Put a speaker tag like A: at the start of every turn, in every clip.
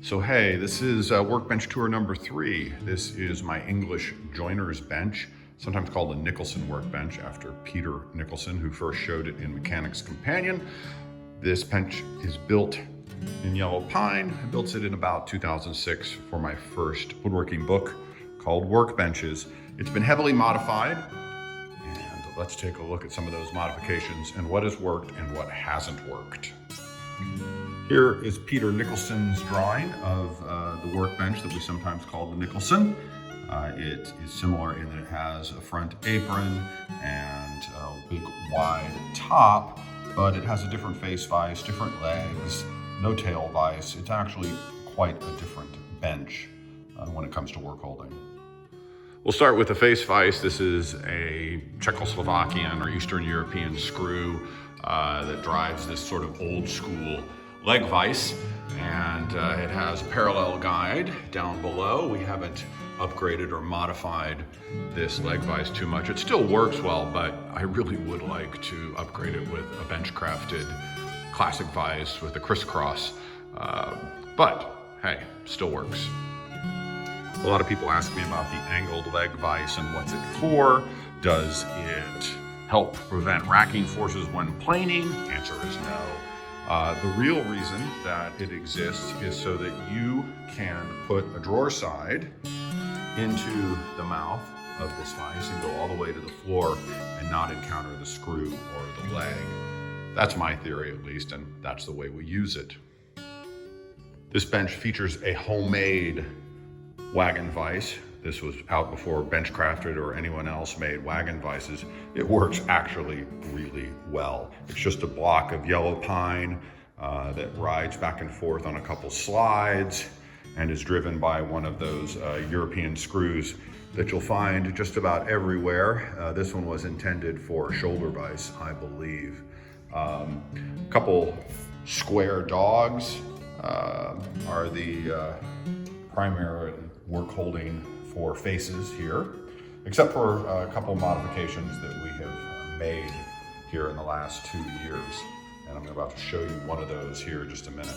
A: So hey, this is Workbench tour number 3. This is my English joiner's bench, sometimes called the Nicholson workbench after Peter Nicholson, who first showed it in Mechanic's Companion. This bench is built in yellow pine. I built it in about 2006 for my first woodworking book called Workbenches. It's been heavily modified, and let's take a look at some of those modifications and what has worked and what hasn't worked. Here is Peter Nicholson's drawing of the workbench that we sometimes call the Nicholson. It is similar in that it has a front apron and a big wide top, but it has a different face vise, different legs, no tail vise. It's actually quite a different bench when it comes to work holding. We'll start with the face vise. This is a Czechoslovakian or Eastern European screw that drives this sort of old school leg vise, and it has a parallel guide down below. We haven't upgraded or modified this leg vise too much. It still works well, but I really would like to upgrade it with a bench crafted classic vise with a crisscross. But hey, still works. A lot of people ask me about the angled leg vise and what's it for. Does it help prevent racking forces when planing? Answer is no. The real reason that it exists is so that you can put a drawer side into the mouth of this vise and go all the way to the floor and not encounter the screw or the leg. That's my theory, at least, and that's the way we use it. This bench features a homemade wagon vise. This was out before Benchcrafted or anyone else made wagon vices. It works actually really well. It's just a block of yellow pine that rides back and forth on a couple slides and is driven by one of those European screws that you'll find just about everywhere. This one was intended for a shoulder vise, I believe. A couple square dogs are the primary work holding for faces here, except for a couple modifications that we have made here in the last 2 years. And I'm about to show you one of those here in just a minute.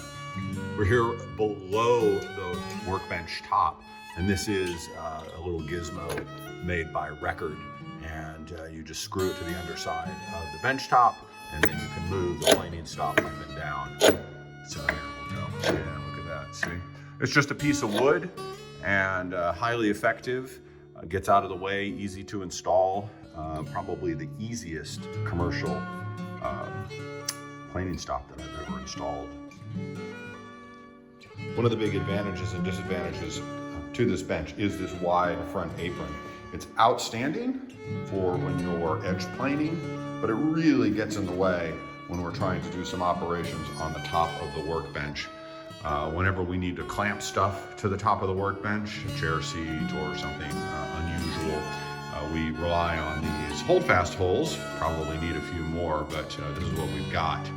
A: We're here below the workbench top, and this is a little gizmo made by Record. And you just screw it to the underside of the bench top, and then you can move the planing stop up and down. So here we go. Yeah, look at that, see? It's just a piece of wood, and highly effective, gets out of the way, easy to install, probably the easiest commercial planing stop that I've ever installed. One of the big advantages and disadvantages to this bench is this wide front apron. It's outstanding for when you're edge planing, but it really gets in the way when we're trying to do some operations on the top of the workbench. Whenever we need to clamp stuff to the top of the workbench, a chair seat or something unusual, we rely on these holdfast holes. Probably need a few more, but this is what we've got.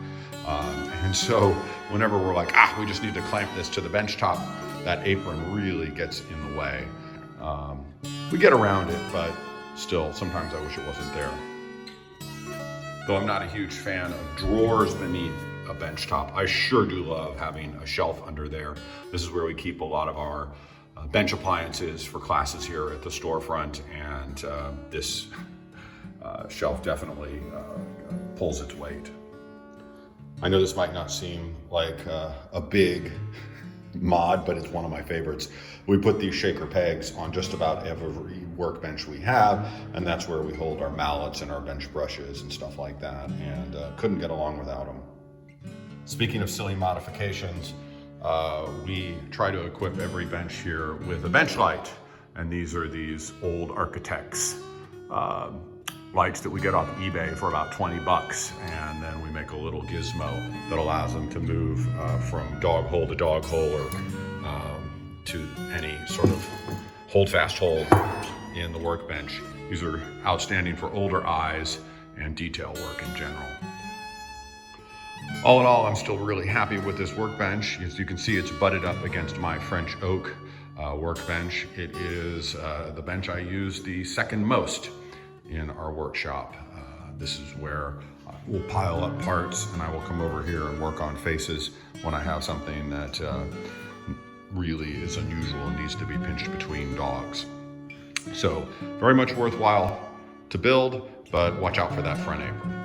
A: And so whenever we're like, we just need to clamp this to the bench top, that apron really gets in the way. We get around it, but still, sometimes I wish it wasn't there. Though I'm not a huge fan of drawers beneath a bench top, I sure do love having a shelf under there. This is where we keep a lot of our bench appliances for classes here at the storefront, and this shelf definitely pulls its weight. I know this might not seem like a big mod, but it's one of my favorites. We put these shaker pegs on just about every workbench we have, and that's where we hold our mallets and our bench brushes and stuff like that, and couldn't get along without them. Speaking of silly modifications, we try to equip every bench here with a bench light, and these are these old Architects lights that we get off eBay for about 20 bucks, and then we make a little gizmo that allows them to move from dog hole to dog hole or to any sort of holdfast hole in the workbench. These are outstanding for older eyes and detail work in general. All in all, I'm still really happy with this workbench. As you can see, it's butted up against my French oak workbench. It is the bench I use the second most in our workshop. This is where we'll pile up parts, and I will come over here and work on faces when I have something that really is unusual and needs to be pinched between dogs. So very much worthwhile to build, but watch out for that front apron.